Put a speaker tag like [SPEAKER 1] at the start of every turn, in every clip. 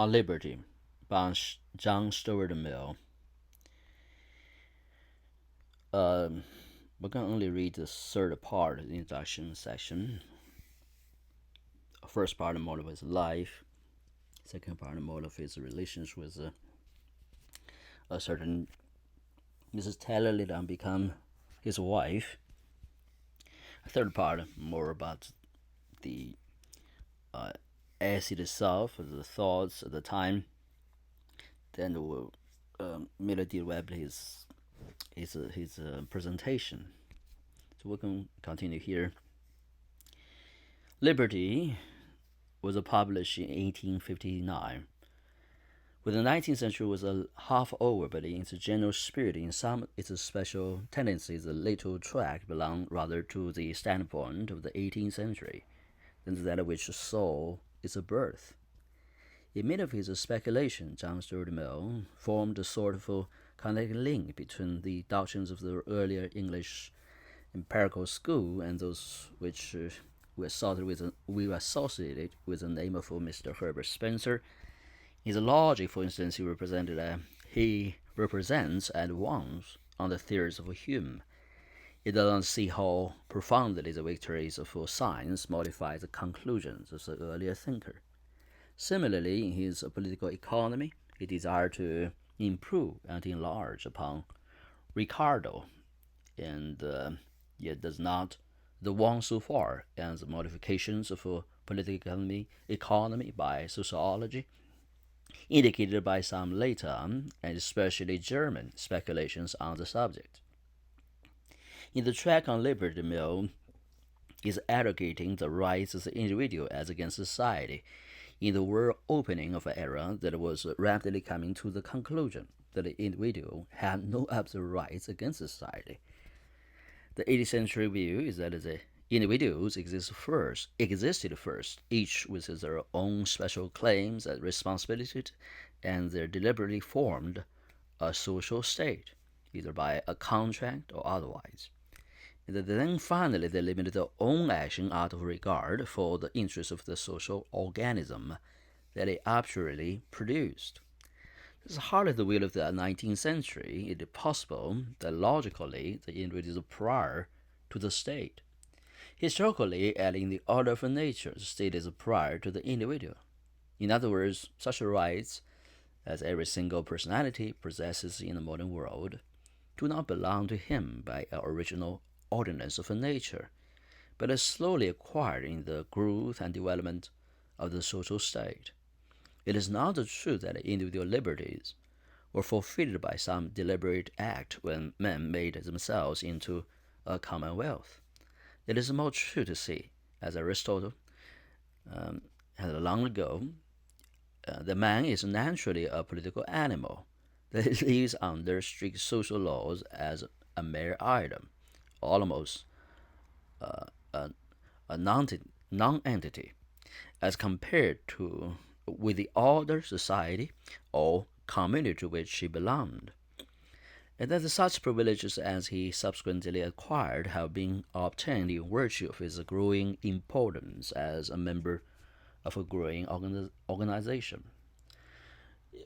[SPEAKER 1] on Liberty by John Stuart Mill. Um, we can only read the third part of the introduction section. First part, the model of his life. Second part, the model of his relations with a certain Mrs. Taylor later on become his wife. Third part, more about the essay itself, the thoughts at the time. Then we'll Miller develop his presentation. So we can continue here. Liberty was published in 1859. When the 19th century was half over, but in its general spirit, in some its special tendencies, the little tract belonged rather to the standpoint of the 18th century than that which saw its birth. In many of his speculations, John Stuart Mill formed a sort of connecting link between the doctrines of the earlier English empirical school and those which we associated with the name of Mr. Herbert Spencer. His logic, for instance, he represents at once on the theories of Hume. It does not see how profoundly the victories of science modify the conclusions of the earlier thinker. Similarly, in his political economy, he desired to improve and enlarge upon Ricardo, and yet does not the one so far as the modifications of political economy by sociology, indicated by some later, and especially German, speculations on the subject. In the tract on Liberty, Mill is advocating the rights of the individual as against society in the world opening of an era that was rapidly coming to the conclusion that the individual had no absolute rights against society. The 18th century view is that the individuals existed first, each with their own special claims and responsibilities, and they deliberately formed a social state, either by a contract or otherwise. And then finally they limited their own action out of regard for the interests of the social organism that they arbitrarily produced. This is hardly the will of the 19th century. It is possible that logically the individual is prior to the state. Historically, and in the order of nature, the state is prior to the individual. In other words, such rights as every single personality possesses in the modern world do not belong to him by an original ordinance of nature, but are slowly acquired in the growth and development of the social state. It is not true that individual liberties were fulfilled by some deliberate act when men made themselves into a commonwealth. It is more true to say, as Aristotle had long ago, the man is naturally a political animal that lives under strict social laws as a mere item, almost a non-entity, as compared to with the other society or community to which he belonged, and that such privileges as he subsequently acquired have been obtained in virtue of his growing importance as a member of a growing organization.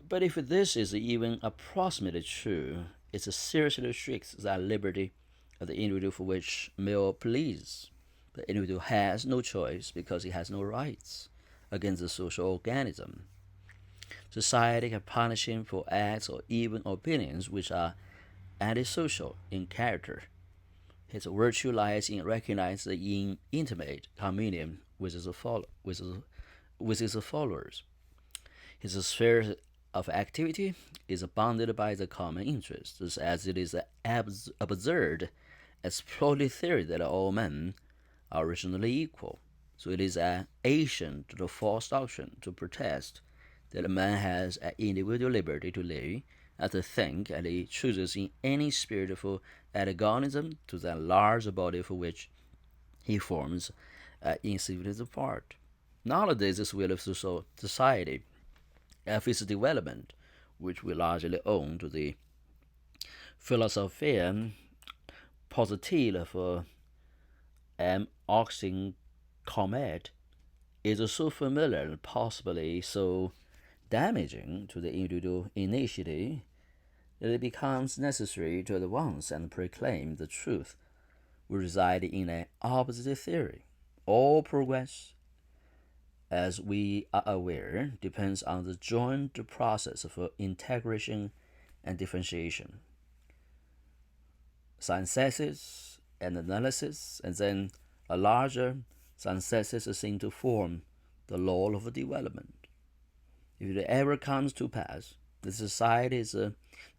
[SPEAKER 1] But if this is even approximately true, it seriously restricts that liberty of the individual for which Mill pleads. The individual has no choice because he has no rights against the social organism. Society can punish him for acts or even opinions which are antisocial in character. His virtue lies in recognizing the intimate communion with his followers. His sphere of activity is bounded by the common interest, just as it is absurd as purely theory that all men are originally equal. So it is an addition to the false doctrine to protest that a man has an individual liberty to live and to think, and he chooses in any spirit of antagonism to that large body for which he forms an insignificant part. Nowadays, this will of society, of its development, which we largely owe to the Philosophia Positive of M. Austin Comet, is so familiar and possibly so damaging to the individual initiative that it becomes necessary to advance and proclaim the truth we reside in an opposite theory. All progress, as we are aware, depends on the joint process of integration and differentiation, synthesis and analysis, and then a larger synthesis seem to form the law of development. If it ever comes to pass, the society is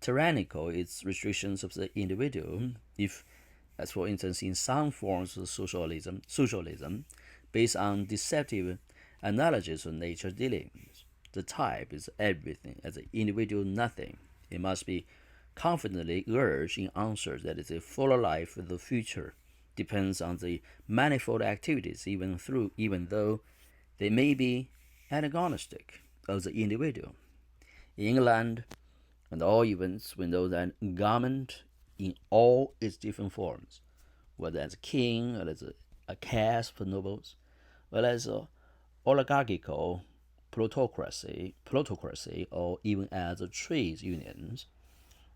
[SPEAKER 1] tyrannical, its restrictions of the individual, if, as for instance in some forms of socialism based on deceptive analogies of nature dealings, the type is everything as the individual nothing. It must be confidently urged in answer that the fuller life of the future depends on the manifold activities, even though they may be antagonistic of the individual. In England, and all events, we know that government in all its different forms, whether as a king or as a caste of nobles, whether as a oligarchical plutocracy, or even as a trades unions,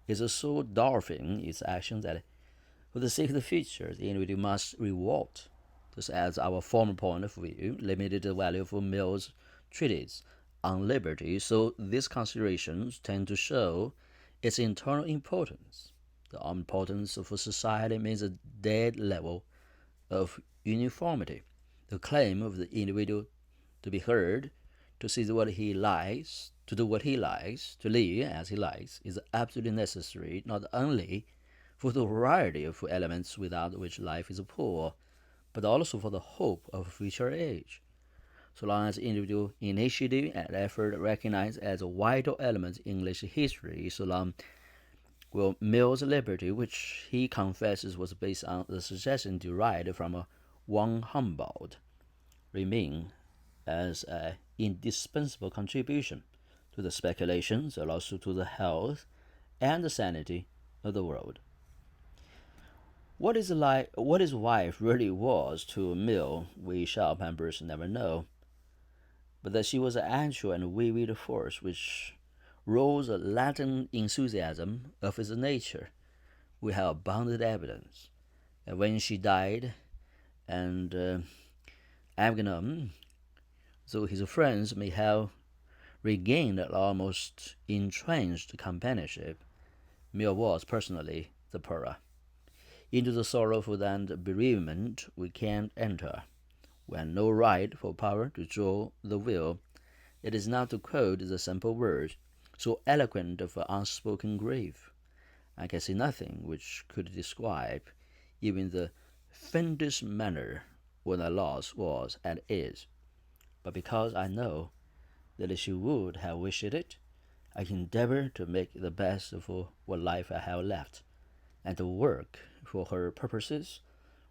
[SPEAKER 1] is so dwarfing its action that for the sake of the future, the individual must revolt. Just as our former point of view limited the value of Mill's treatise on liberty, so these considerations tend to show its internal importance. The importance of a society means a dead level of uniformity, the claim of the individual to be heard, to see what he likes, to do what he likes, to live as he likes, is absolutely necessary not only for the variety of elements without which life is poor, but also for the hope of a future age. So long as individual initiative and effort are recognized as vital elements in English history, so long will Mill's liberty, which he confesses was based on the suggestion derived from one Humboldt, remain as an indispensable contribution to the speculations and also to the health and the sanity of the world. What his wife really was to Mill, we shall perhaps never know, but that she was an actual and vivid force which rose a latent enthusiasm of his nature. We have abundant evidence. And when she died, and Agnon, though his friends may have regained an almost entrenched companionship, Mill was personally the poorer. Into the sorrowful and bereavement we can't enter. We have no right for power to draw the will. It is not to quote the simple words, so eloquent of unspoken grief. I can see nothing which could describe even the faintest manner when a loss was and is. But because I know that she would have wished it, I endeavor to make the best of what life I have left, and to work for her purposes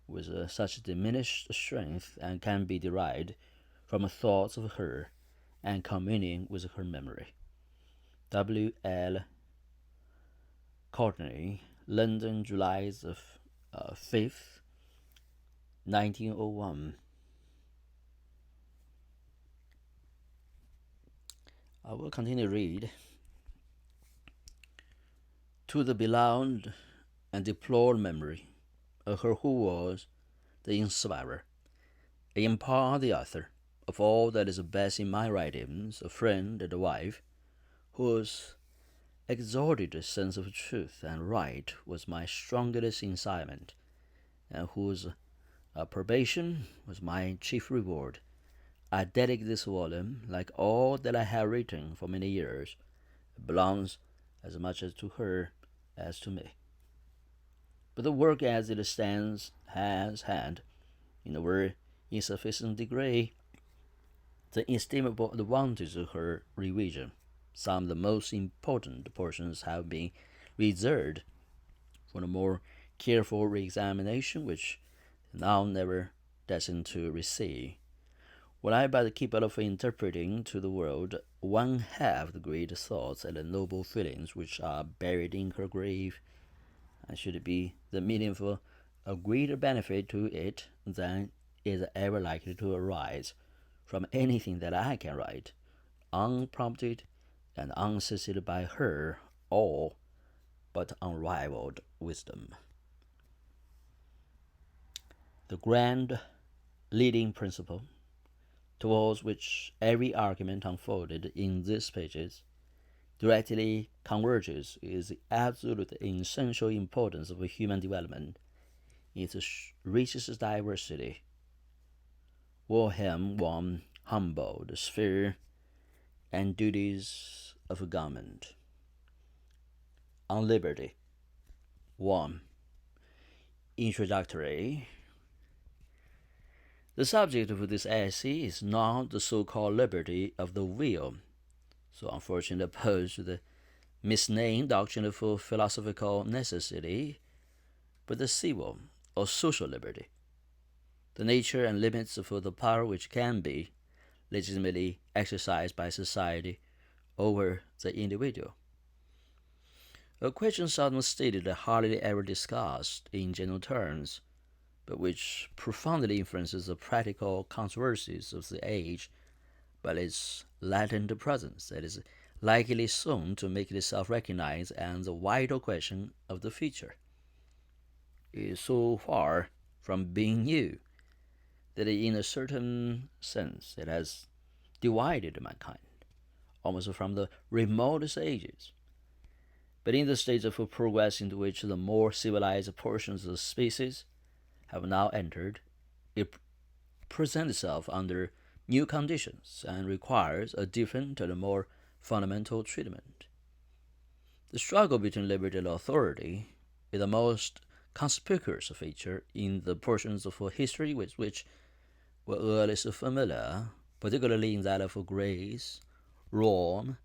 [SPEAKER 1] with such diminished strength and can be derived from thoughts of her and communing with her memory. W. L. Courtney, London, July the 5th, 1901. I will continue to read. To the beloved and deplored memory of her who was the inspirer, in part the author, of all that is best in my writings, a friend and a wife, whose exalted sense of truth and right was my strongest incitement, and whose approbation was my chief reward. I dedicate this volume, like all that I have written for many years, it belongs as much as to her as to me. But the work as it stands has had, in a very insufficient degree, the inestimable advantage of her revision. Some of the most important portions have been reserved for a more careful re-examination, which now never destined to receive. Were I but capable of interpreting to the world one half the great thoughts and the noble feelings which are buried in her grave, I should be the medium for a greater benefit to it than is ever likely to arise from anything that I can write, unprompted and unassisted by her all but unrivaled wisdom. The grand leading principle towards which every argument unfolded in these pages directly converges is the absolute and essential importance of human development in its richest diversity. Wilhelm von Humboldt, the sphere and duties of government. On liberty. 1. Introductory. The subject of this essay is not the so-called liberty of the will, so unfortunately opposed to the misnamed doctrine of philosophical necessity, but the civil or social liberty, the nature and limits of the power which can be legitimately exercised by society over the individual. A question seldom stated and hardly ever discussed in general terms, but which profoundly influences the practical controversies of the age by its latent presence that is likely soon to make itself recognized as the vital question of the future. It is so far from being new that in a certain sense it has divided mankind, almost from the remotest ages. But in the stage of progress into which the more civilized portions of the species have now entered, it presents itself under new conditions and requires a different and more fundamental treatment. The struggle between liberty and authority is the most conspicuous feature in the portions of history with which we're earliest familiar, particularly in that of Greece, Rome,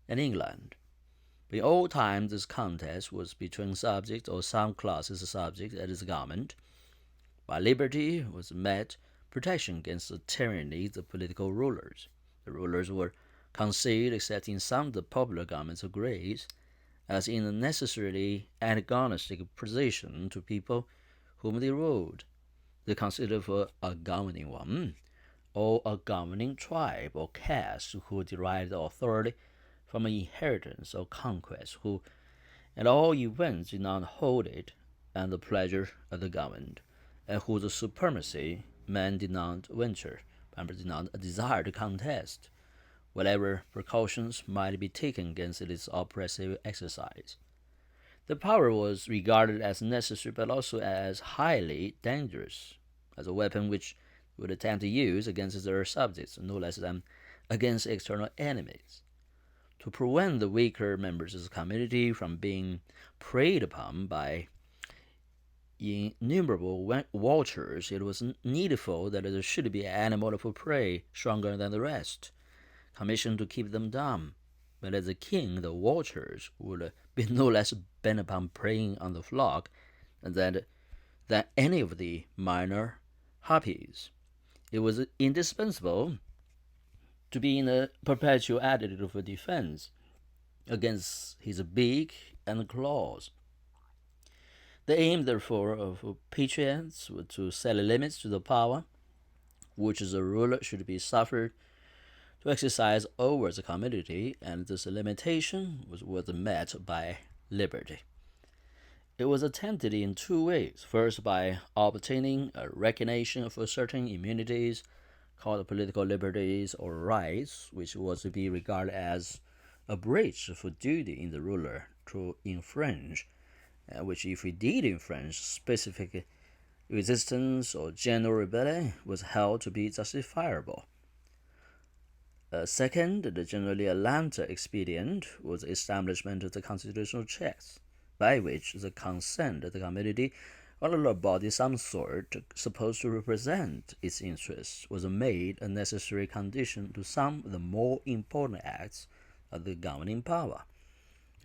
[SPEAKER 1] and England. In old times, this contest was between subjects or some classes of subjects and its government. By liberty was met protection against the tyranny of the political rulers. The rulers were conceived, except in some of the popular governments of Greece, as in a necessarily antagonistic position to people whom they ruled. They considered for a governing one, or a governing tribe or caste who derived authority from an inheritance or conquest, who at all events did not hold it at the pleasure of the governed, and whose supremacy man did not venture, and did not desire to contest, whatever precautions might be taken against its oppressive exercise. The power was regarded as necessary but also as highly dangerous, as a weapon which would attempt to use against their subjects no less than against external enemies. To prevent the weaker members of the community from being preyed upon by innumerable vultures, it was needful that there should be an animal of prey stronger than the rest, commissioned to keep them down. But as a king, the vultures would be no less bent upon preying on the flock than any of the minor harpies. It was indispensable to be in a perpetual attitude of defense against his beak and claws. The aim, therefore, of patriots was to set limits to the power which the ruler should be suffered to exercise over the community, and this limitation was met by liberty. It was attempted in two ways. First, by obtaining a recognition of certain immunities called political liberties or rights, which was to be regarded as a breach of duty in the ruler to infringe, which if he did infringe, specific resistance or general rebellion was held to be justifiable. Second, the generally alarmed expedient was the establishment of the constitutional checks, by which the consent of the community or a body of some sort supposed to represent its interests was made a necessary condition to some of the more important acts of the governing power.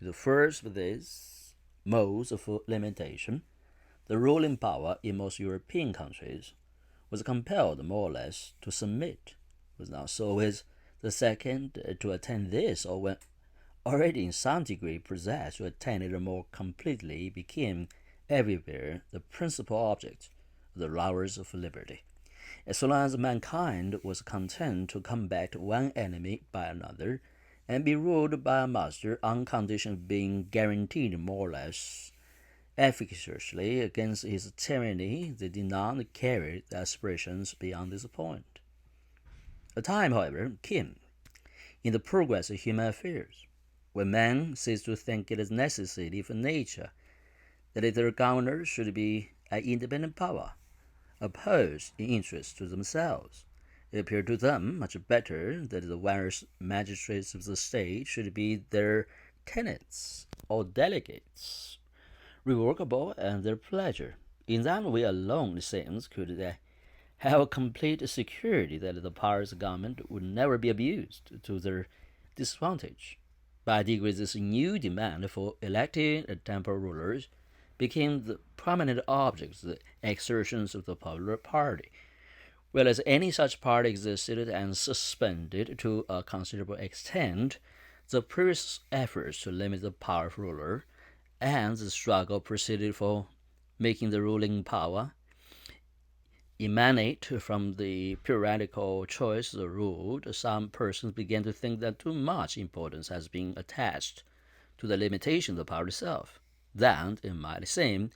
[SPEAKER 1] The first of these modes of limitation, the ruling power in most European countries was compelled more or less to submit. It was not so with the second to attain this, or when already in some degree possessed, to attain it more completely became everywhere the principal object of the lovers of liberty. As long as mankind was content to combat one enemy by another, and be ruled by a master on condition of being guaranteed more or less efficaciously against his tyranny, they did not carry their aspirations beyond this point. A time, however, came in the progress of human affairs when men ceased to think it a necessity for nature that their governors should be an independent power, opposed in interest to themselves. It appeared to them much better that the various magistrates of the state should be their tenants or delegates, revocable at their pleasure. In that way alone, it seems, could they have a complete security that the powers of government would never be abused to their disadvantage. By degrees, this new demand for elected temporal rulers became the prominent object of the exertions of the popular party, whereas any such party existed and suspended to a considerable extent the previous efforts to limit the power of ruler, and the struggle proceeded for making the ruling power emanate from the tyrannical choice of the ruled. Some persons began to think that too much importance has been attached to the limitation of the power itself. That, it might seem,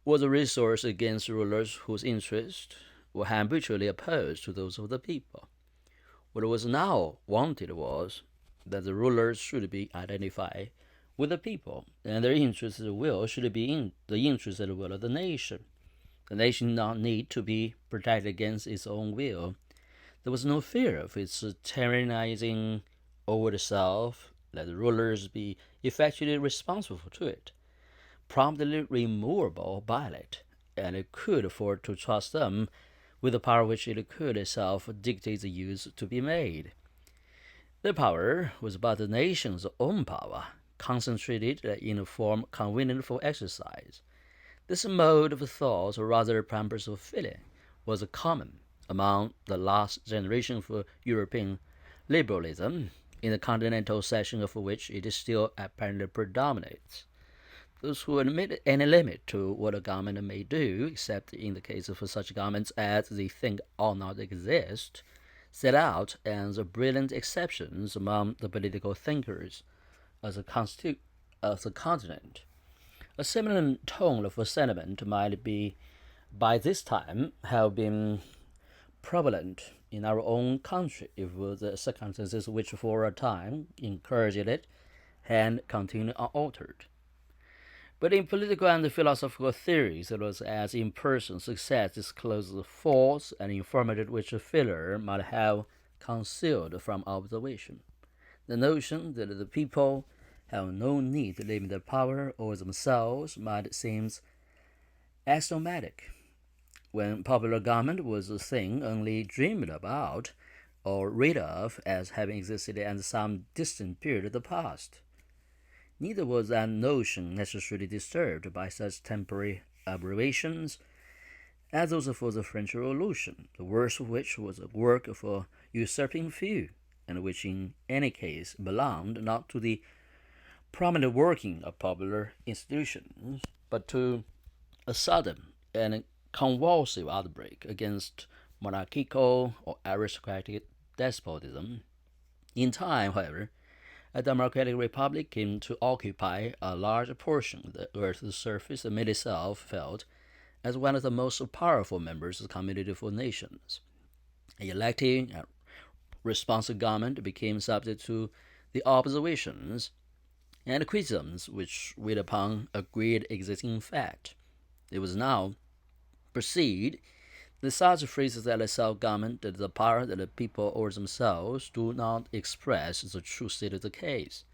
[SPEAKER 1] was a resource against rulers whose interests were habitually opposed to those of the people. What was now wanted was that the rulers should be identified with the people, and their interests and will should be in the interests and will of the nation. The nation did not need to be protected against its own will. There was no fear of its tyrannizing over itself. Let the rulers be effectually responsible to it, promptly removable by it, and it could afford to trust them with the power which it could itself dictate the use to be made. The power was but the nation's own power, concentrated in a form convenient for exercise. This mode of thought, or rather purpose of feeling, was common among the last generation of European liberalism, in the continental section of which it still apparently predominates. Those who admit any limit to what a government may do, except in the case of such governments as they think ought not exist, set out as brilliant exceptions among the political thinkers of the continent. A similar tone of sentiment might be by this time have been prevalent in our own country if the circumstances which for a time encouraged it had continued unaltered. But in political and philosophical theories, it was as in person success disclosed the faults and infirmities which failure might have concealed from observation. The notion that the people have no need to limit their power over themselves might seem axiomatic, when popular government was a thing only dreamed about or read of as having existed at some distant period of the past. Neither was that notion necessarily disturbed by such temporary aberrations as those of the French Revolution, the worst of which was a work of a usurping few, and which in any case belonged not to the prominent working of popular institutions, but to a sudden and convulsive outbreak against monarchical or aristocratic despotism. In time, however, a democratic republic came to occupy a large portion of the earth's surface and made itself felt as one of the most powerful members of the community of nations. An elected and responsive government became subject to the observations and criticisms which weighed upon agreed existing fact. It was now perceived that such phrases as self-government, that the power that the people over themselves, do not express the true state of the case.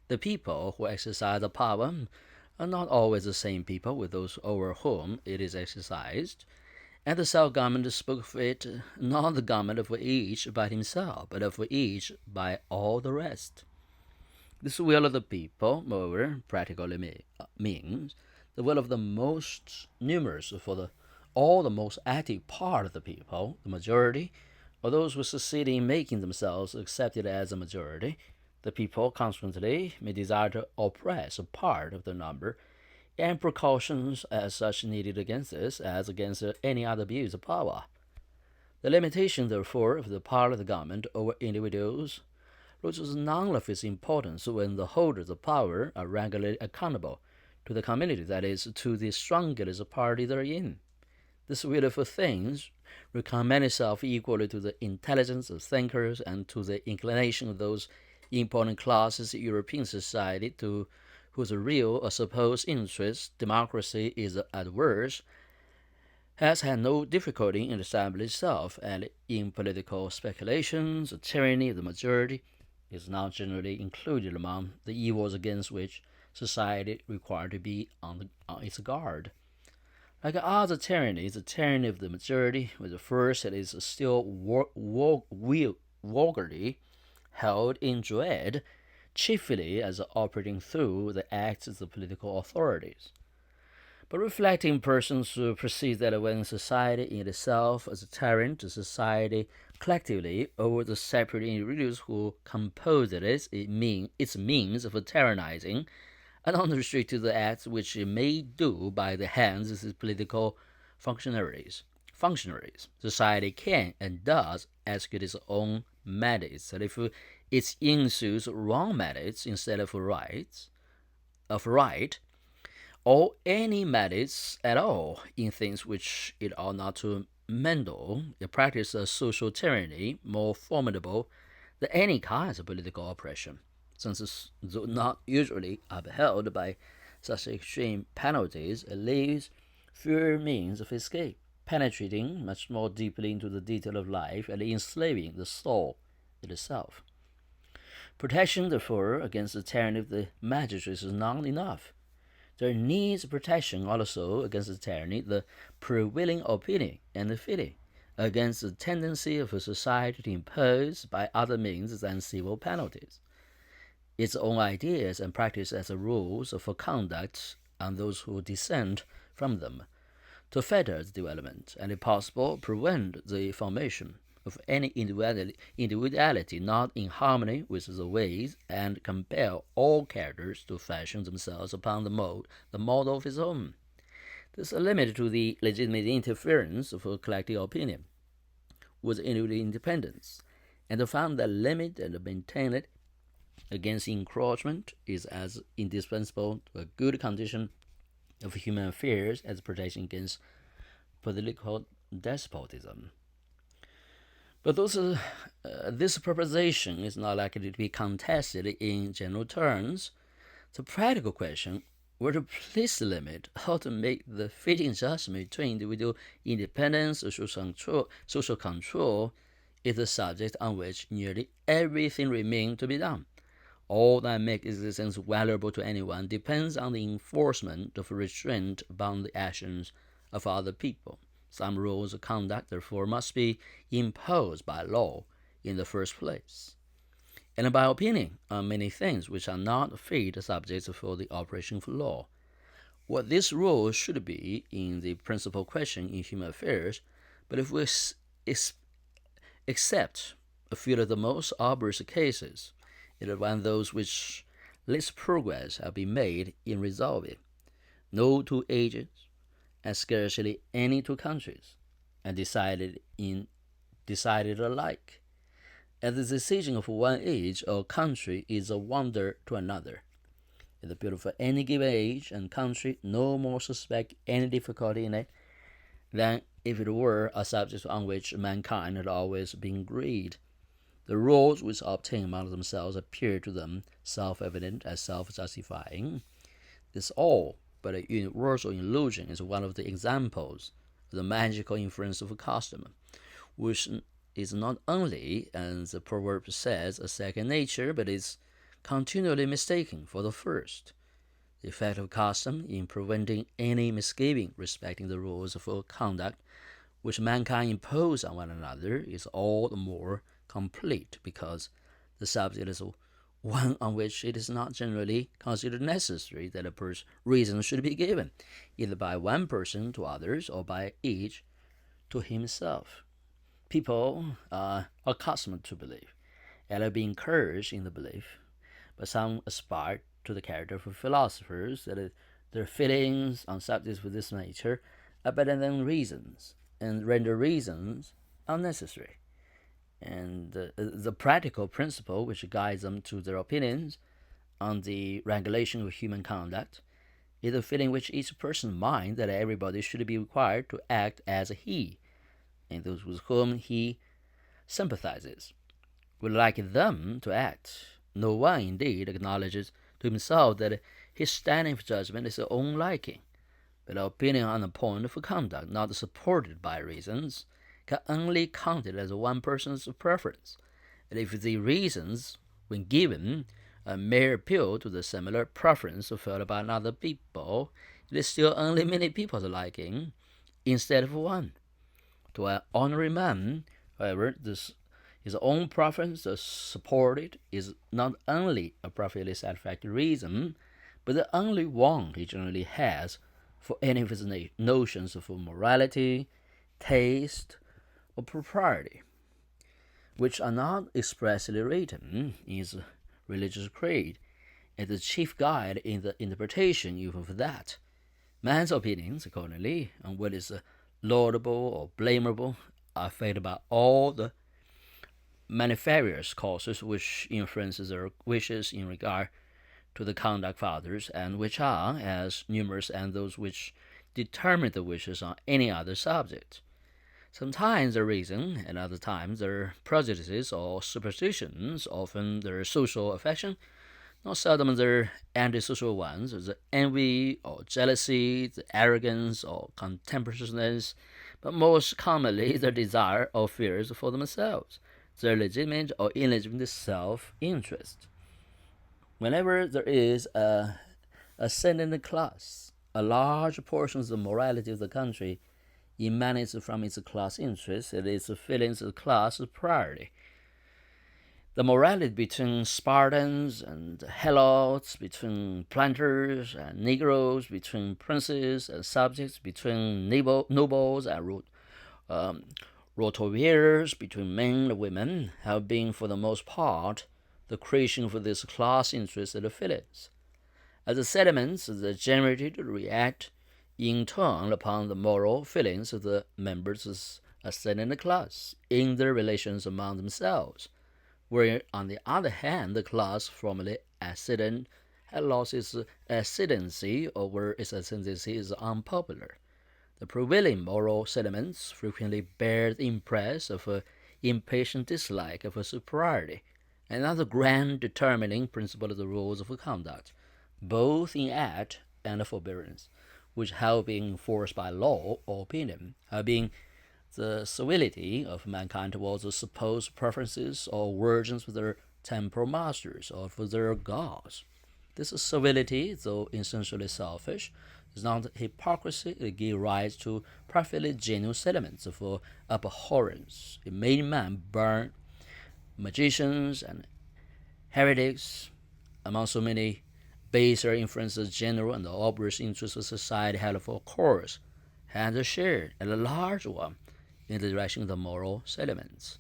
[SPEAKER 1] The people who exercise the power are not always the same people with those over whom it is exercised, and the self-government spoke of it not the government of each by himself, but of each by all the rest. This will of the people, moreover, practically means the will of the most numerous for all the most active part of the people, the majority, or those who succeed in making themselves accepted as a majority. The people consequently may desire to oppress a part of the number, and precautions as such needed against this as against any other abuse of power. The limitation, therefore, of the power of the government over individuals loses none of its importance when the holders of power are regularly accountable to the community, that is, to the strongest party therein. This will of things recommend itself equally to the intelligence of thinkers and to the inclination of those important classes in European society to whose real or supposed interest democracy is adverse, has had no difficulty in establishing itself, and in political speculations, the tyranny of the majority is now generally included among the evils against which society required to be on its guard. Like other tyrannies, the tyranny of the majority was the first that is still vulgarly held in dread, chiefly as operating through the acts of the political authorities. But reflecting persons perceive that when society in itself as a tyrant, the society collectively over the separate individuals who compose its means of tyrannizing, and unrestricted the acts which it may do by the hands of its political functionaries. Society can and does execute its own mandates, and if it ensues wrong mandates instead of right, or any mandates at all in things which it ought not to meddle, it practices a social tyranny more formidable than any kind of political oppression, since though not usually upheld by such extreme penalties, it leaves fewer means of escape, penetrating much more deeply into the detail of life and enslaving the soul itself. Protection, therefore, against the tyranny of the magistrates is not enough. There needs protection also against the tyranny, the prevailing opinion and the feeling, against the tendency of a society to impose by other means than civil penalties its own ideas and practice as rules for conduct on those who dissent from them, to fetter its development and, if possible, prevent the formation of any individuality not in harmony with the ways, and compel all characters to fashion themselves upon the model of his own. This is limited to the legitimate interference of a collective opinion with individual independence, and to find that limit and maintain it against encroachment is as indispensable to a good condition of human affairs as protection against political despotism. But this proposition is not likely to be contested in general terms. The practical question where to place the limit, how to make the fitting adjustment between individual independence and social control is the subject on which nearly everything remains to be done. All that makes existence valuable to anyone depends on the enforcement of restraint upon the actions of other people. Some rules of conduct, therefore, must be imposed by law in the first place, and by opinion on many things which are not fit subjects for the operation of law. What this rule should be in the principal question in human affairs, but if we accept a few of the most obvious cases, it is one of those which least progress have been made in resolving. No two ages, and scarcely any two countries, and decided alike. And the decision of one age or country is a wonder to another. In the people of any given age and country no more suspect any difficulty in it than if it were a subject on which mankind had always been agreed. The rules which obtain among themselves appear to them self-evident and self-justifying. This all but a universal illusion is one of the examples of the magical influence of custom, which is not only, as the proverb says, a second nature, but is continually mistaken for the first. The effect of custom in preventing any misgiving respecting the rules of conduct which mankind impose on one another is all the more complete because the subject is one on which it is not generally considered necessary that a reason should be given, either by one person to others or by each to himself. People are accustomed to believe, and are being encouraged in the belief, but some aspire to the character of philosophers that their feelings on subjects of this nature are better than reasons, and render reasons unnecessary. And the practical principle which guides them to their opinions on the regulation of human conduct is the feeling which each person's mind that everybody should be required to act as he, and those with whom he sympathizes would like them to act. No one, indeed, acknowledges to himself that his standing for judgment is his own liking, but an opinion on a point of conduct not supported by reasons can only count it as one person's preference, and if the reasons, when given, a mere appeal to the similar preference felt by other people, it is still only many people's liking instead of one. To an ordinary man, however, his own preference supported is not only a perfectly satisfactory reason, but the only one he generally has for any of his notions of morality, taste, or propriety, which are not expressly written in his religious creed, and the chief guide in the interpretation even of that. Man's opinions, accordingly, on what is laudable or blamable are affected by all the multifarious causes which influence their wishes in regard to the conduct of others, and which are as numerous as those which determine the wishes on any other subject. Sometimes their reason, and other times their prejudices or superstitions, often their social affection, not seldom their antisocial ones, the envy or jealousy, the arrogance or contemptuousness, but most commonly their desire or fears for themselves, their legitimate or illegitimate self-interest. Whenever there is a ascendant class, a large portion of the morality of the country emanates from its class interest and its feelings of class priority. The morality between Spartans and Helots, between planters and Negroes, between princes and subjects, between nobles and roturiers, between men and women, have been for the most part the creation for this class interest and feelings. As the sentiments that generated react in turn upon the moral feelings of the members of the ascendant class in their relations among themselves, where on the other hand the class formerly ascendant had lost its ascendancy, or where its ascendancy is unpopular. The prevailing moral sentiments frequently bear the impress of an impatient dislike of superiority, another grand determining principle of the rules of conduct, both in act and forbearance, which have been enforced by law or opinion, have been the civility of mankind towards the supposed preferences or virgins of their temporal masters or for their gods. This civility, though essentially selfish, is not hypocrisy. It gives rise to perfectly genuine sentiments of abhorrence. It made man burn magicians and heretics, among so many baser influences. General and the obvious interests of society had, of course, had a share, and a large one, in the direction of the moral sentiments.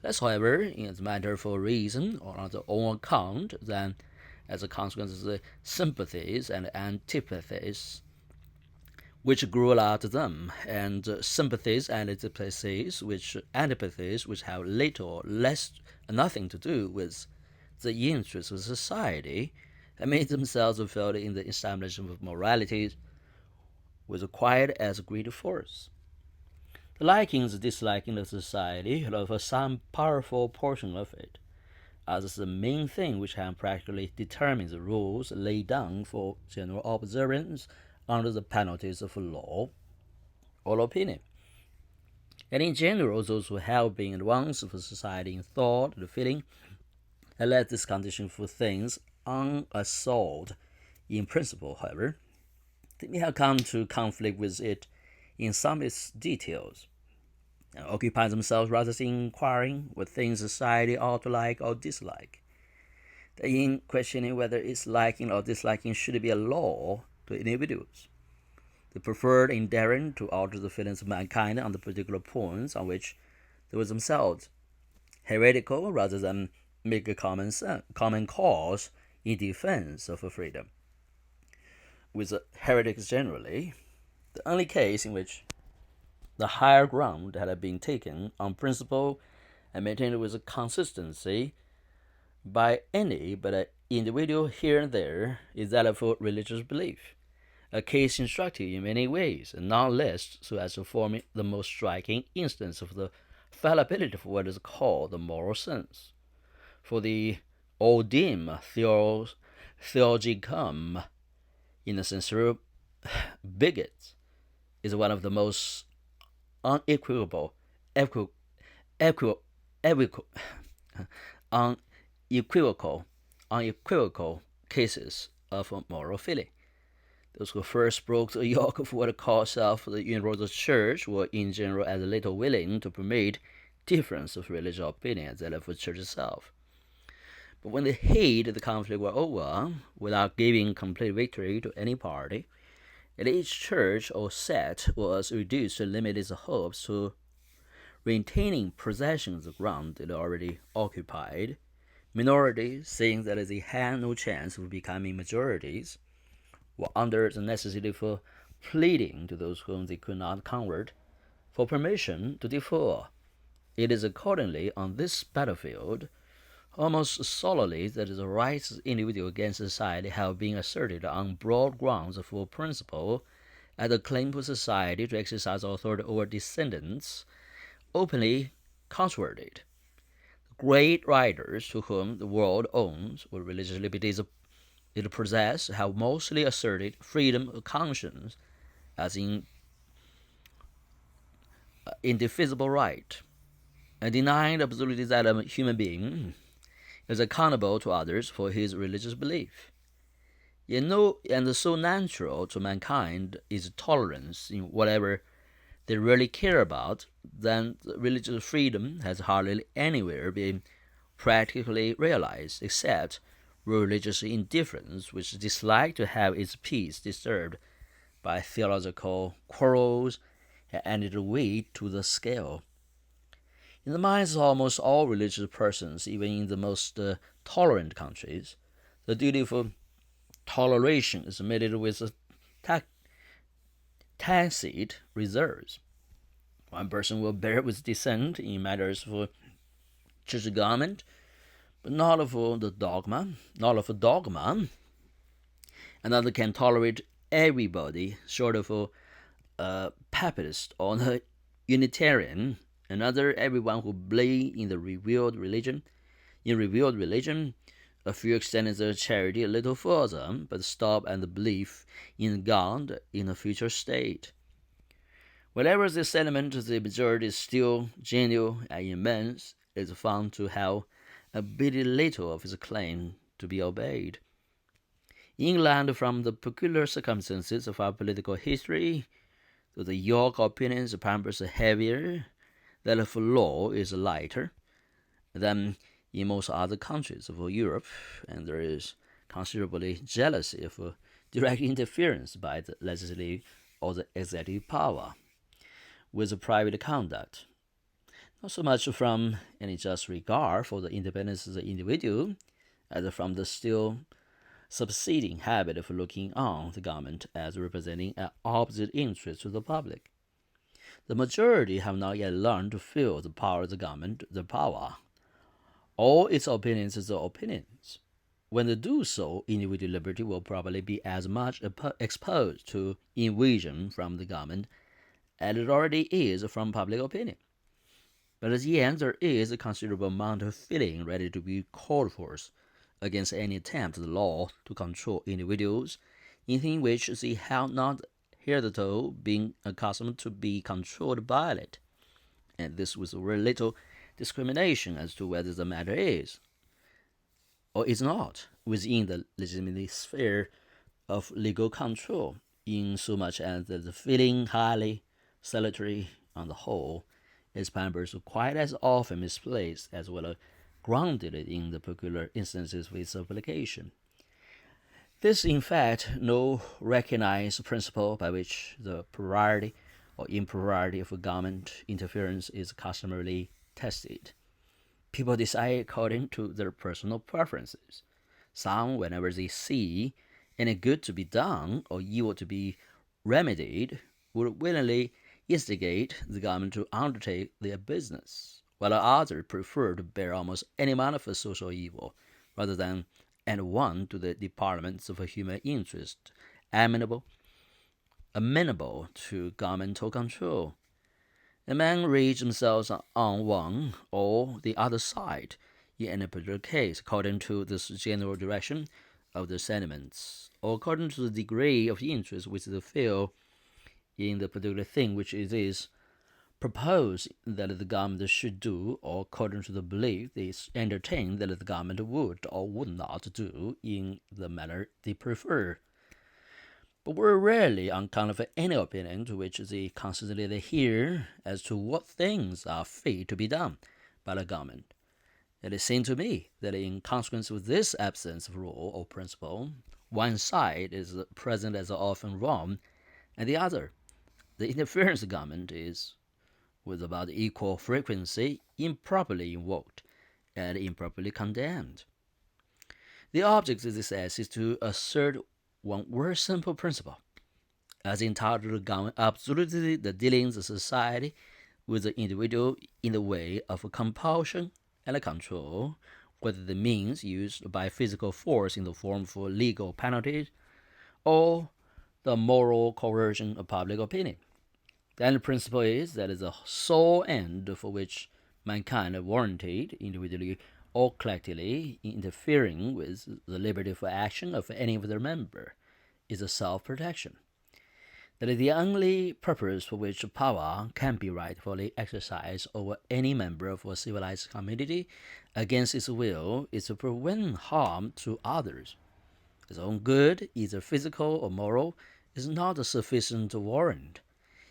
[SPEAKER 1] Less, however, in the matter for reason or on their own account than as a consequence of the sympathies and antipathies which grew out of them, and sympathies and antipathies which have little or less nothing to do with the interests of society, and made themselves felt in the establishment of morality with quite as great force. The likings and disliking of society, of some powerful portion of it, as the main thing which can practically determine the rules laid down for general observance under the penalties of law or opinion. And in general, those who have been advanced of society in thought and feeling have let this condition for things unassailed in principle, however, they may have come to conflict with it in some of its details, and occupy themselves rather in inquiring what things society ought to like or dislike, than in questioning whether its liking or disliking should be a law to individuals. They preferred endeavoring to alter the feelings of mankind on the particular points on which they were themselves heretical, rather than make a common cause in defense of freedom. With the heretics generally, the only case in which the higher ground that had been taken on principle and maintained with consistency by any but an individual here and there is that of religious belief, a case instructive in many ways, and not less so as to form the most striking instance of the fallibility of what is called the moral sense. For the Odim Theologicum, in the sincere bigots, is one of the most unequivocal, equivocal, equivocal, unequivocal, unequivocal cases of moral feeling. Those who first broke the yoke of what calls self the Universal Church were in general as little willing to permit difference of religious opinion as that of the Church itself. But when the heat of the conflict were over, without giving complete victory to any party, and each church or sect was reduced to limit its hopes to maintaining possession of the ground it already occupied, minorities, seeing that they had no chance of becoming majorities, were under the necessity for pleading to those whom they could not convert for permission to differ. It is accordingly on this battlefield almost solely that the rights of the individual against society have been asserted on broad grounds of principle, as the claim for society to exercise authority over descendants openly controverted. The great writers to whom the world owes what religious liberties it possesses have mostly asserted freedom of conscience as an indefeasible right, and denying the absolute that a human being is accountable to others for his religious belief. Yet and so natural to mankind is tolerance in whatever they really care about, then religious freedom has hardly anywhere been practically realized, except religious indifference, which dislikes to have its peace disturbed by theological quarrels and added weight to the scale. In the minds of almost all religious persons, even in the most tolerant countries, the duty of toleration is meted with tacit reserves. One person will bear with dissent in matters of church government, but not of the dogma, Another can tolerate everybody, short of a papist or a Unitarian. Another, everyone who believes in the revealed religion. In revealed religion, a few extend their charity a little further, but stop at the belief in God in a future state. Whatever the sentiment of the majority is still genuine and immense, is found to have a very little of its claim to be obeyed. In England, from the peculiar circumstances of our political history, though the yoke of opinions perhaps heavier, that of law is lighter than in most other countries of Europe, and there is considerably jealousy of direct interference by the legislative or the executive power with the private conduct, not so much from any just regard for the independence of the individual as from the still subsiding habit of looking on the government as representing an opposite interest to the public. The majority have not yet learned to feel the power of the government, the power. All its opinions are the opinions. When they do so, individual liberty will probably be as much exposed to invasion from the government as it already is from public opinion. But as yet, there is a considerable amount of feeling ready to be called forth against any attempt of the law to control individuals, in which they have not hitherto been accustomed to be controlled by it, and this with very little discrimination as to whether the matter is or is not within the legitimate sphere of legal control, in so much as the feeling highly salutary on the whole is perhaps quite as often misplaced as well as grounded in the peculiar instances of its application. This, in fact, no recognized principle by which the propriety or impropriety of government interference is customarily tested. People decide according to their personal preferences. Some, whenever they see any good to be done or evil to be remedied, would willingly instigate the government to undertake their business, while others prefer to bear almost any manifest social evil, rather than add one to the departments of human interest, amenable to governmental control. The men range themselves on one or the other side in any particular case, according to this general direction of the sentiments, or according to the degree of interest which they feel in the particular thing which it is proposed that the government should do, or according to the belief they entertain that the government would or would not do in the manner they prefer. But we're rarely on account of any opinion to which they constantly adhere as to what things are fit to be done by the government. It seems to me that in consequence of this absence of rule or principle, one side is present as often wrong, and the other, the interference of government, is, with about equal frequency, improperly invoked and improperly condemned. The object of this essay is to assert one very simple principle, as entitled to govern absolutely the dealings of society with the individual in the way of compulsion and control, whether the means used by physical force in the form of legal penalties or the moral coercion of public opinion. The end principle is that the sole end for which mankind are warranted, individually or collectively, in interfering with the liberty of action of any of their members, is self-protection. That is the only purpose for which power can be rightfully exercised over any member of a civilized community against its will is to prevent harm to others. His own good, either physical or moral, is not sufficient to warrant.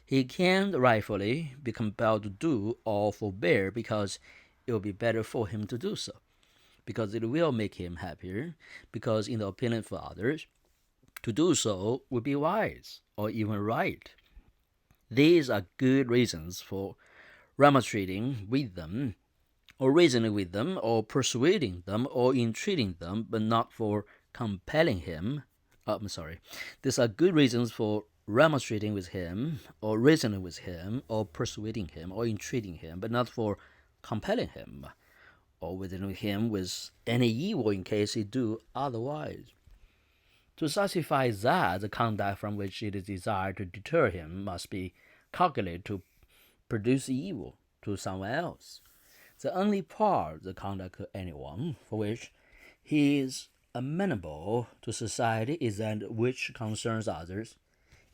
[SPEAKER 1] He can rightfully be compelled to do or forbear because it will be better for him to do so, because it will make him happier, because in the opinion of others, to do so would be wise or even right. These are good reasons for remonstrating with them, or reasoning with them, or persuading them, or entreating them, but not for compelling him. These are good reasons for remonstrating with him, or reasoning with him, or persuading him, or entreating him, but not for compelling him, or withering him with any evil in case he do otherwise. To satisfy that, the conduct from which it is desired to deter him must be calculated to produce evil to someone else. The only part of the conduct of anyone for which he is amenable to society is that which concerns others.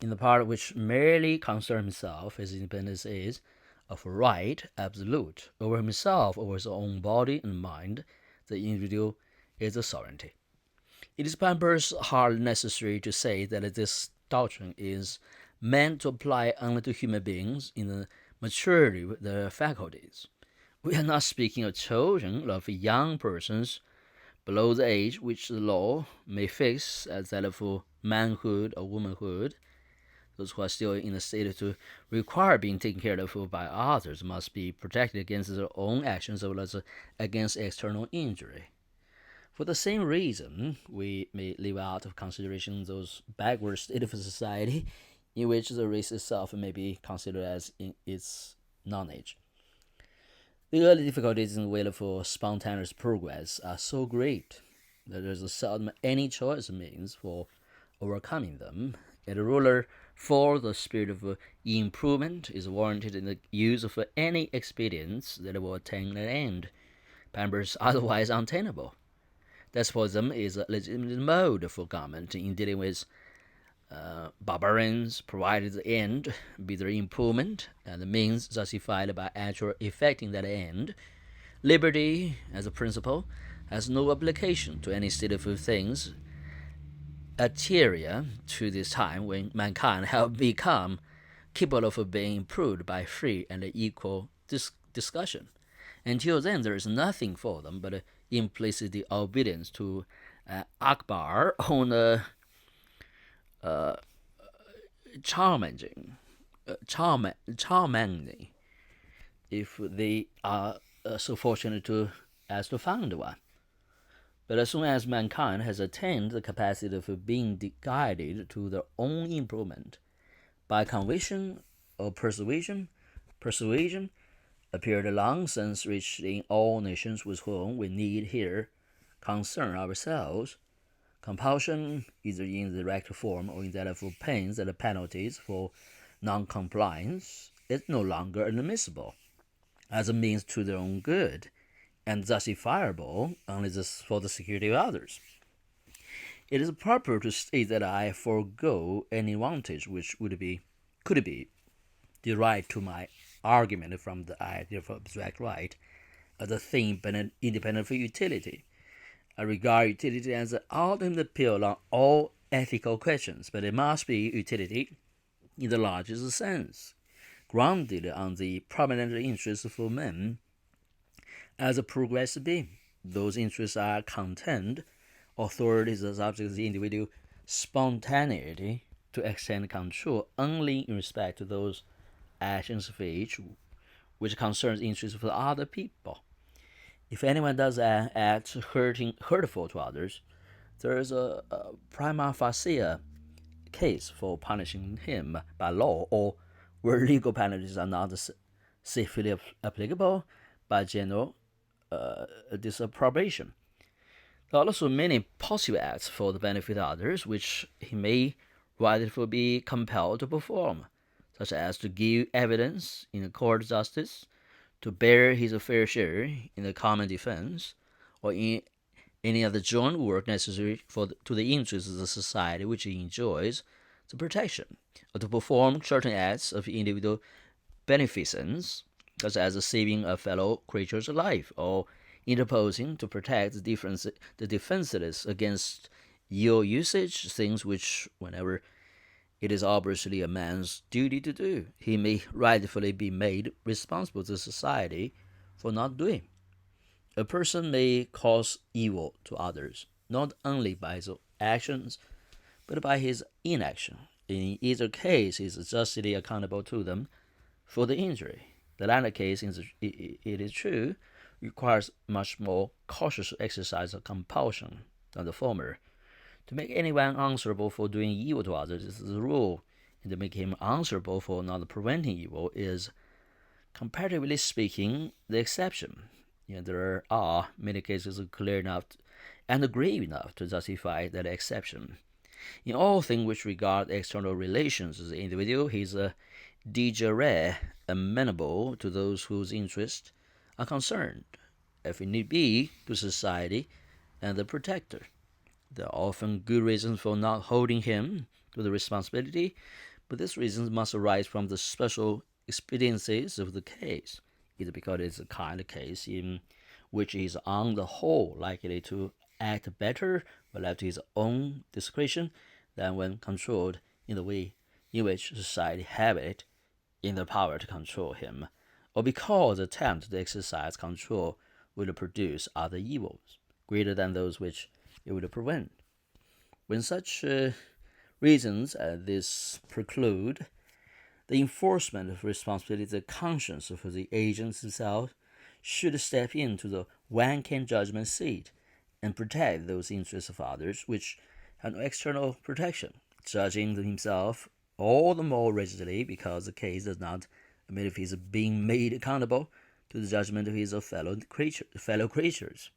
[SPEAKER 1] In the part which merely concerns himself, his independence is of right absolute over himself, over his own body and mind. The individual is a sovereignty. It is perhaps hardly necessary to say that this doctrine is meant to apply only to human beings in the maturity of their faculties. We are not speaking of children, of young persons below the age which the law may fix as that of manhood or womanhood. Those who are still in a state to require being taken care of by others must be protected against their own actions as well as against external injury. For the same reason, we may leave out of consideration those backward states of society in which the race itself may be considered as in its nonage. The early difficulties in the way for spontaneous progress are so great that there is seldom any choice means for overcoming them, and the ruler for the spirit of improvement is warranted in the use of any expedients that will attain an end, perhaps otherwise untenable. Despotism is a legitimate mode for government in dealing with barbarians, provided the end be their improvement and the means justified by actual effecting that end. Liberty, as a principle, has no application to any state of things anterior to this time when mankind have become capable of being improved by free and equal discussion. Until then, there is nothing for them but implicit obedience to Akbar on charming, if they are so fortunate as to find one. But as soon as mankind has attained the capacity of being guided to their own improvement by conviction or persuasion appeared long since reached in all nations with whom we need here concern ourselves. Compulsion, either in the direct form or in that of pains and penalties for non-compliance, is no longer admissible as a means to their own good, and justifiable only for the security of others. It is proper to state that I forego any advantage which could be derived to my argument from the idea of abstract right as a thing independent of utility. I regard utility as the ultimate appeal on all ethical questions, but it must be utility in the largest sense, grounded on the prominent interests of men as a progressive being. Those interests are content, authority is the subject of the individual spontaneity to extend control only in respect to those actions of each which concerns interests of other people. If anyone does an act hurtful to others, there is a prima facie case for punishing him by law, or where legal penalties are not safely applicable, by general disapprobation. There are also many possible acts for the benefit of others which he may rightfully be compelled to perform, such as to give evidence in a court of justice, to bear his fair share in the common defense, or in any other joint work necessary to the interests of the society which he enjoys the protection, or to perform certain acts of individual beneficence, such as the saving a fellow creature's life, or interposing to protect the defenseless against ill usage, things which, whenever it is obviously a man's duty to do, he may rightfully be made responsible to society for not doing. A person may cause evil to others, not only by his actions, but by his inaction. In either case, he is justly accountable to them for the injury. The latter case, it is true, requires much more cautious exercise of compulsion than the former. To make anyone answerable for doing evil to others is the rule, and to make him answerable for not preventing evil is, comparatively speaking, the exception. There are many cases clear enough and grave enough to justify that exception. In all things which regard external relations of the individual, he is a de jure amenable to those whose interests are concerned, if it need be, to society and the protector. There are often good reasons for not holding him to the responsibility, but these reasons must arise from the special expediencies of the case, either because it is a kind of case in which he is on the whole likely to act better when left to his own discretion than when controlled in the way in which society have it in their power to control him, or because the attempt to exercise control will produce other evils greater than those which it would prevent. When such reasons as this preclude the enforcement of responsibility, the conscience of the agent himself should step into the wanking judgment seat and protect those interests of others which have no external protection, judging himself all the more rigidly because the case does not admit of his being made accountable to the judgment of his fellow creatures.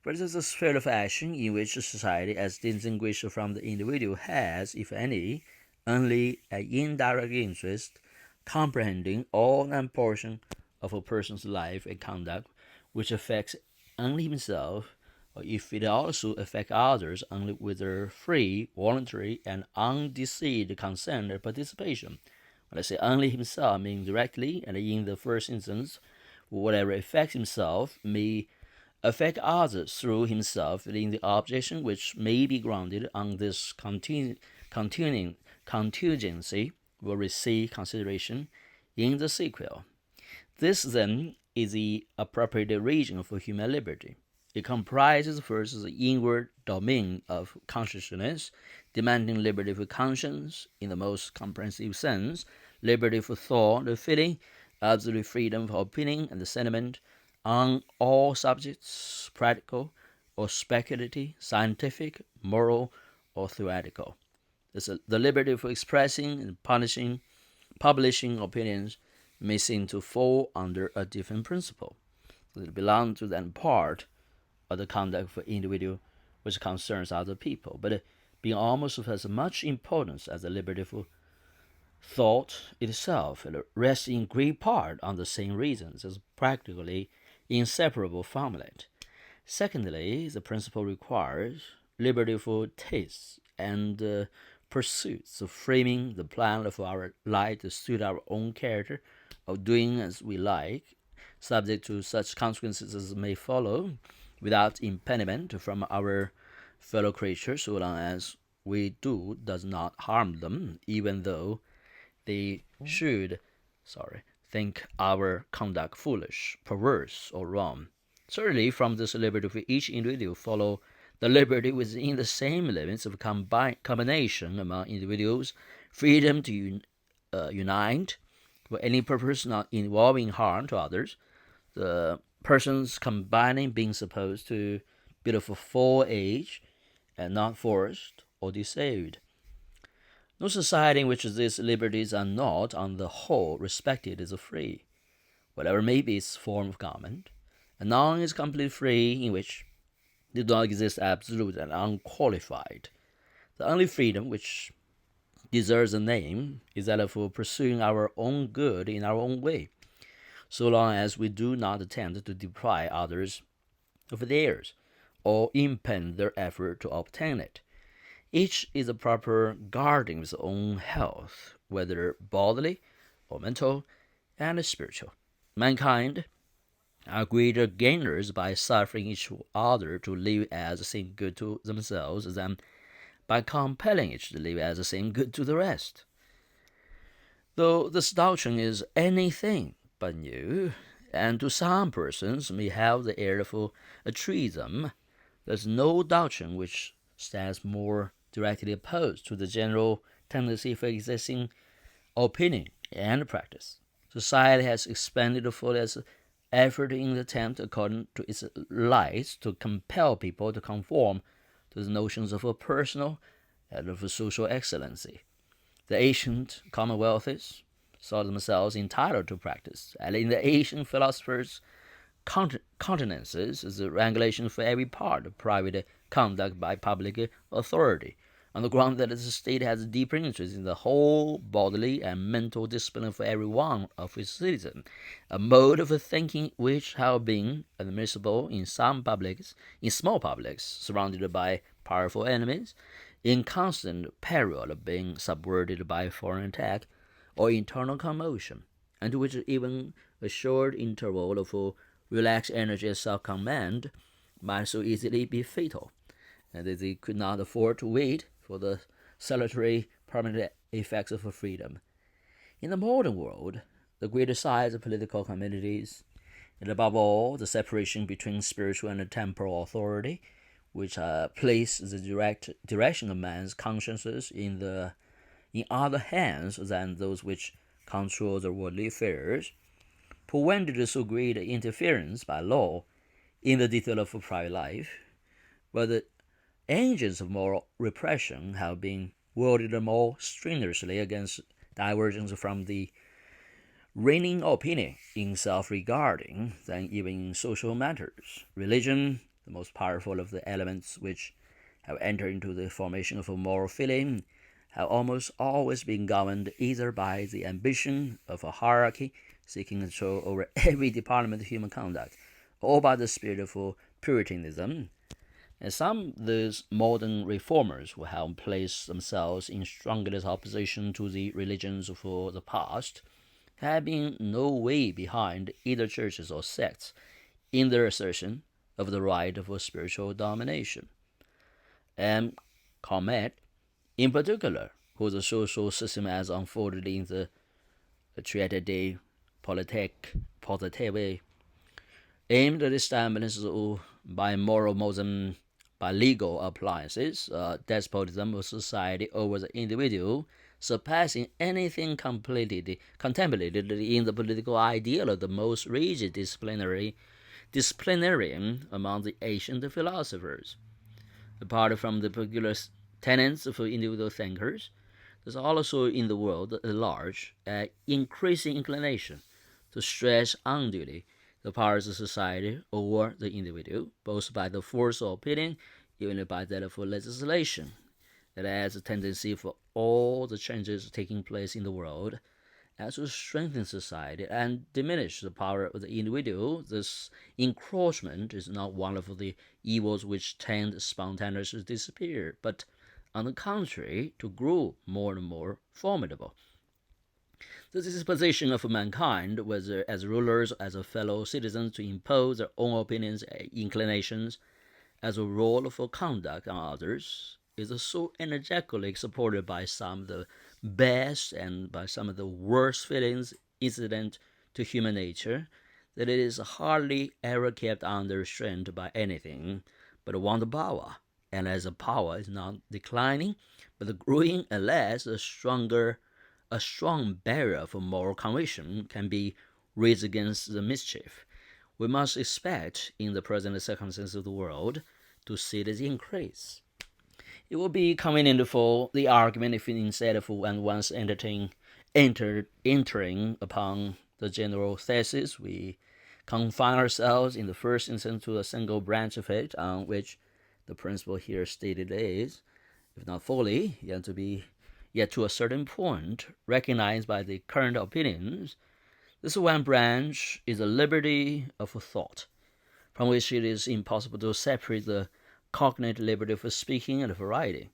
[SPEAKER 1] For it is a sphere of action in which society, as distinguished from the individual, has, if any, only an indirect interest, comprehending all and portion of a person's life and conduct, which affects only himself, or if it also affects others, only with their free, voluntary, and undeceived consent or participation. When I say only himself, I mean directly, and in the first instance, whatever affects himself may affect others through himself in the objection which may be grounded on this contingency will receive consideration in the sequel. This, then, is the appropriate region for human liberty. It comprises first the inward domain of consciousness, demanding liberty for conscience in the most comprehensive sense, liberty for thought or feeling, absolute freedom for opinion and sentiment on all subjects, practical or speculative, scientific, moral, or theoretical. There's the liberty for expressing and punishing publishing opinions may seem to fall under a different principle. They belong to that part of the conduct of an individual which concerns other people, but being almost of as much importance as the liberty for thought itself, it rests in great part on the same reasons as practically inseparable from it. Secondly, the principle requires liberty for tastes and pursuits of framing the plan of our life to suit our own character, of doing as we like, subject to such consequences as may follow, without impediment from our fellow creatures, so long as we do does not harm them, even though they should, think our conduct foolish, perverse, or wrong. Certainly, from this liberty for each individual follow the liberty within the same limits of combination among individuals, freedom to unite for any purpose not involving harm to others, the persons combining being supposed to be of a full age and not forced or deceived. No society in which these liberties are not, on the whole, respected is free, whatever may be its form of government, and none is completely free in which they do not exist absolute and unqualified. The only freedom which deserves a name is that of pursuing our own good in our own way, so long as we do not attempt to deprive others of theirs, or impede their effort to obtain it. Each is a proper guardian of his own health, whether bodily or mental and spiritual. Mankind are greater gainers by suffering each other to live as seem good to themselves than by compelling each to live as seem good to the rest. Though this doctrine is anything but new, and to some persons may have the air of a truism, there is no doctrine which stands more directly opposed to the general tendency for existing opinion and practice. Society has expended fully its effort in the attempt, according to its lights, to compel people to conform to the notions of a personal and of a social excellency. The ancient commonwealths saw themselves entitled to practice, and in the ancient philosophers' countenances is a regulation for every part of private conduct by public authority, on the ground that the state has a deeper interest in the whole bodily and mental discipline for every one of its citizens, a mode of thinking which have been admissible in small publics, surrounded by powerful enemies, in constant peril of being subverted by foreign attack or internal commotion, and to which even a short interval of relaxed energy and self-command might so easily be fatal, and that they could not afford to wait for the salutary permanent effects of freedom. In the modern world, the greater size of political communities, and above all, the separation between spiritual and temporal authority, which place the direction of man's consciences in other hands than those which control the worldly affairs, prevented so great interference by law in the detail of private life, but the engines of moral repression have been wielded more strenuously against divergence from the reigning opinion in self-regarding than even in social matters. Religion, the most powerful of the elements which have entered into the formation of a moral feeling, have almost always been governed either by the ambition of a hierarchy seeking control over every department of human conduct, or by the spirit of Puritanism. And some of these modern reformers who have placed themselves in strongest opposition to the religions of the past have been no way behind either churches or sects in their assertion of the right of spiritual domination. And Comet, in particular, whose social system has unfolded in the Traité de Politique Positive, aimed at establishing by moralism, by legal appliances, despotism of society over the individual, surpassing anything contemplated in the political ideal of the most rigid disciplinarian among the ancient philosophers. Apart from the peculiar tenets of individual thinkers, There's also in the world at large an increasing inclination to stress unduly the powers of society over the individual, both by the force of opinion, even by that of legislation. That has a tendency for all the changes taking place in the world as to strengthen society and diminish the power of the individual. This encroachment is not one of the evils which tend spontaneously to disappear, but on the contrary, to grow more and more formidable. The disposition of mankind, whether as rulers or as fellow citizens, to impose their own opinions and inclinations as a rule for conduct on others, is so energetically supported by some of the best and by some of the worst feelings incident to human nature that it is hardly ever kept under restraint by anything but want power. And as the power is not declining but growing, unless a strong barrier for moral conviction can be raised against the mischief, we must expect in the present circumstances of the world to see this increase. It will be convenient for the argument if instead of when once entering upon the general thesis, we confine ourselves in the first instance to a single branch of it, on which the principle here stated is, if not fully, yet to a certain point, recognized by the current opinions. This one branch is the liberty of thought, from which it is impossible to separate the cognate liberty of speaking and of writing.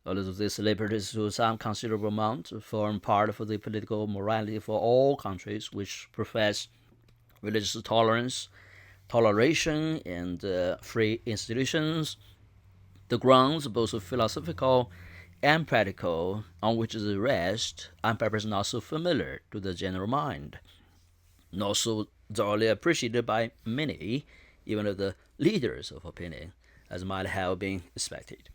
[SPEAKER 1] Although these liberties to some considerable amount form part of the political morality for all countries which profess religious toleration, and free institutions, the grounds, both philosophical and practical, on which they rest, are perhaps not so familiar to the general mind, not so thoroughly appreciated by many, even of the leaders of opinion, as might have been expected.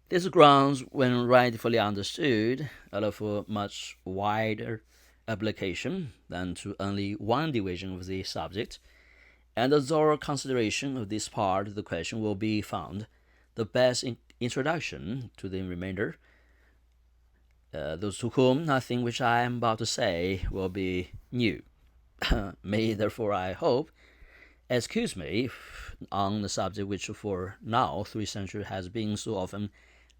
[SPEAKER 1] These grounds, when rightfully understood, allow for much wider application than to only one division of the subject, and a thorough consideration of this part of the question will be found the best introduction to the remainder. Those to whom nothing which I am about to say will be new may therefore, I hope, excuse me on the subject which for now 3 centuries has been so often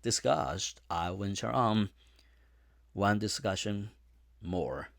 [SPEAKER 1] discussed. I venture on one discussion more.